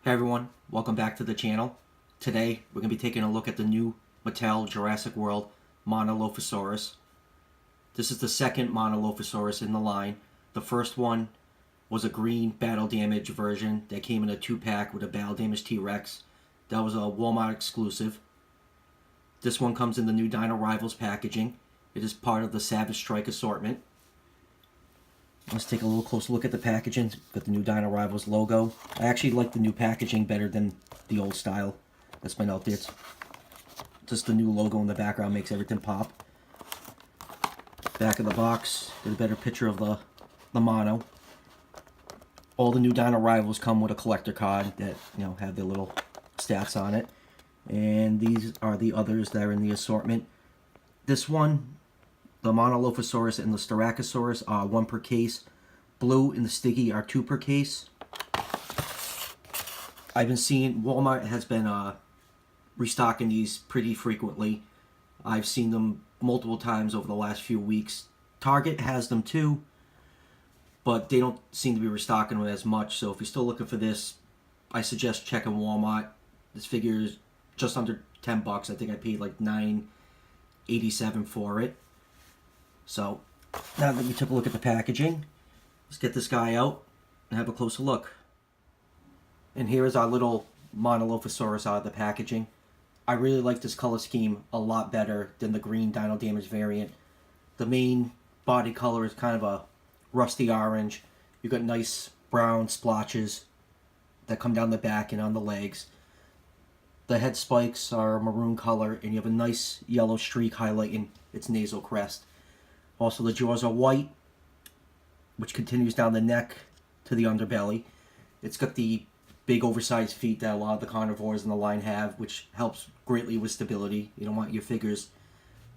Hey everyone, welcome back to the channel. Today we're going to be taking a look at the new Mattel Jurassic World Monolophosaurus. This is the second Monolophosaurus in the line. The first one was a green battle damage version that came in a 2-pack with a battle damage T-Rex. That was a Walmart exclusive. This one comes in the new Dino Rivals packaging. It is part of the Savage Strike assortment. Let's take a little closer look at the packaging. Got the new Dino Rivals logo. I actually like the new packaging better than the old style that's been out there. It's just the new logo in the background makes everything pop. Back of the box, get a better picture of the mono. All the new Dino Rivals come with a collector card that, have their little stats on it. And these are the others that are in the assortment. This one, the Monolophosaurus and the Styracosaurus are 1 per case. Blue and the Sticky are 2 per case. I've been seeing Walmart has been restocking these pretty frequently. I've seen them multiple times over the last few weeks. Target has them too, but they don't seem to be restocking them as much. So if you're still looking for this, I suggest checking Walmart. This figure is just under 10 bucks. I think I paid like $9.87 for it. So now that we took a look at the packaging, let's get this guy out and have a closer look. And here is our little Monolophosaurus out of the packaging. I really like this color scheme a lot better than the green Dino Damage variant. The main body color is kind of a rusty orange. You've got nice brown splotches that come down the back and on the legs. The head spikes are maroon color, and you have a nice yellow streak highlighting its nasal crest. Also, the jaws are white, which continues down the neck to the underbelly. It's got the big oversized feet that a lot of the carnivores in the line have, which helps greatly with stability. You don't want your figures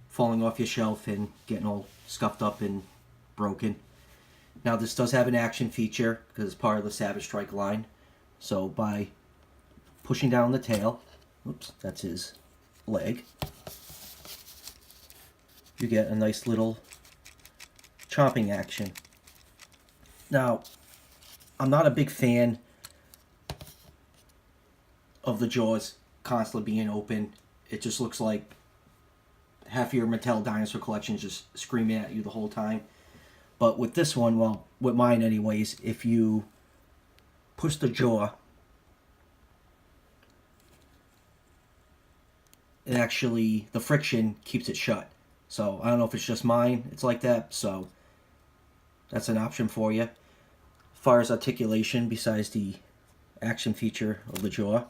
falling off your shelf and getting all scuffed up and broken. Now, this does have an action feature because it's part of the Savage Strike line. So by pushing down the tail, oops, that's his leg, you get a nice little chomping action. Now, I'm not a big fan of the jaws constantly being open. It just looks like half your Mattel dinosaur collection is just screaming at you the whole time. But with this one, well, with mine anyways, if you push the jaw, it actually, the friction keeps it shut. So I don't know if it's just mine, it's like that, so that's an option for you. As far as articulation, besides the action feature of the jaw,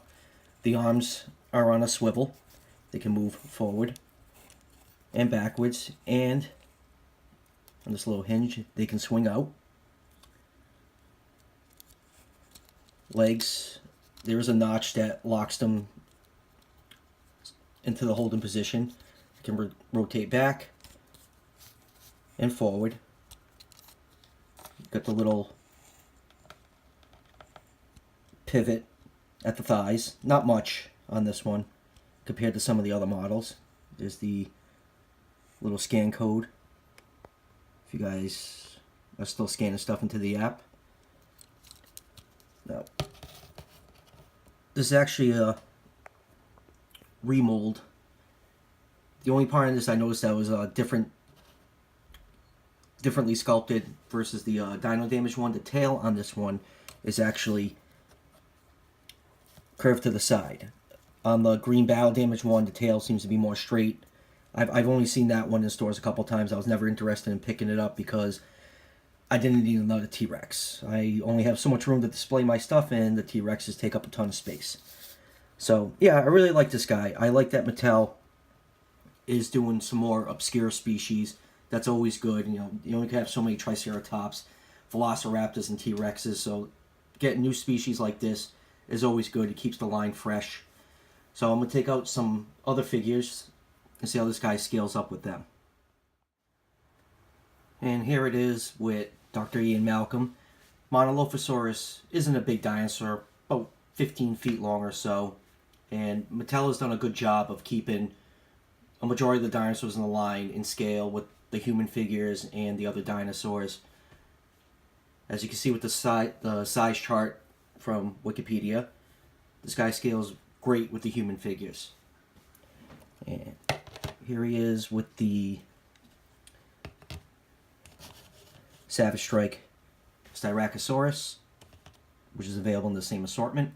the arms are on a swivel. They can move forward and backwards, and on this little hinge, they can swing out. Legs, there is a notch that locks them into the holding position. You can rotate back and forward. Got the little pivot at the thighs. Not much on this one compared to some of the other models. There's the little scan code if you guys are still scanning stuff into the app. Now, this is actually a remold. The only part of this I noticed that was differently sculpted versus the Dino Damage one. The tail on this one is actually curved to the side. On the green Battle Damage one, the tail seems to be more straight. I've only seen that one in stores a couple times. I was never interested in picking it up because I didn't need another T-Rex. I only have so much room to display my stuff in. The T-Rexes take up a ton of space. So, yeah, I really like this guy. I like that Mattel is doing some more obscure species. That's always good. You only have so many Triceratops, Velociraptors, and T-Rexes, so getting new species like this is always good. It keeps the line fresh. So I'm going to take out some other figures and see how this guy scales up with them. And here it is with Dr. Ian Malcolm. Monolophosaurus isn't a big dinosaur, about 15 feet long or so, and Mattel has done a good job of keeping a majority of the dinosaurs in the line in scale with the human figures and the other dinosaurs. As you can see with the size chart from Wikipedia, This guy scales great with the human figures. And here he is with the Savage Strike Styracosaurus, which is available in the same assortment.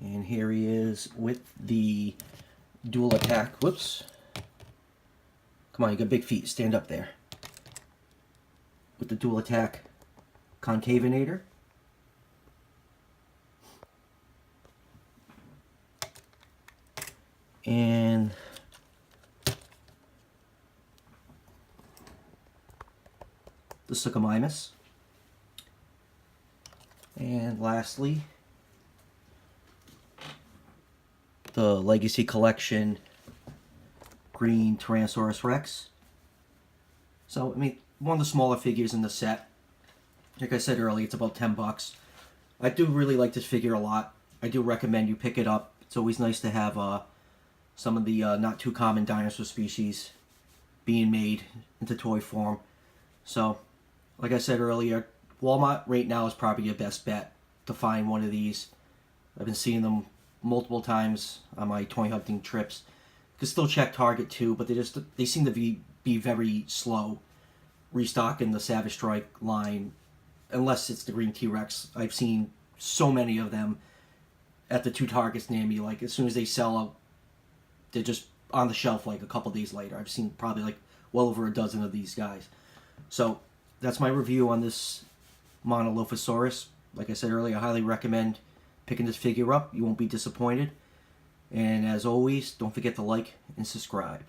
And here he is with the dual attack. Whoops. Come on, you got big feet. Stand up there. With the dual attack Concavinator. And the Suchomimus. And lastly, the Legacy Collection Green Tyrannosaurus Rex. So, I mean, one of the smaller figures in the set. Like I said earlier, it's about $10. I do really like this figure a lot. I do recommend you pick it up. It's always nice to have some of the not too common dinosaur species being made into toy form. So, like I said earlier, Walmart right now is probably your best bet to find one of these. I've been seeing them multiple times on my toy hunting trips. You can still check Target too, but they seem to be very slow restocking the Savage Strike line, unless it's the Green T-Rex. I've seen so many of them at the 2 Targets near me. Like, as soon as they sell out, they're just on the shelf like a couple days later. I've seen probably like well over a dozen of these guys. So that's my review on this Monolophosaurus. Like I said earlier, I highly recommend picking this figure up. You won't be disappointed. And as always, don't forget to like and subscribe.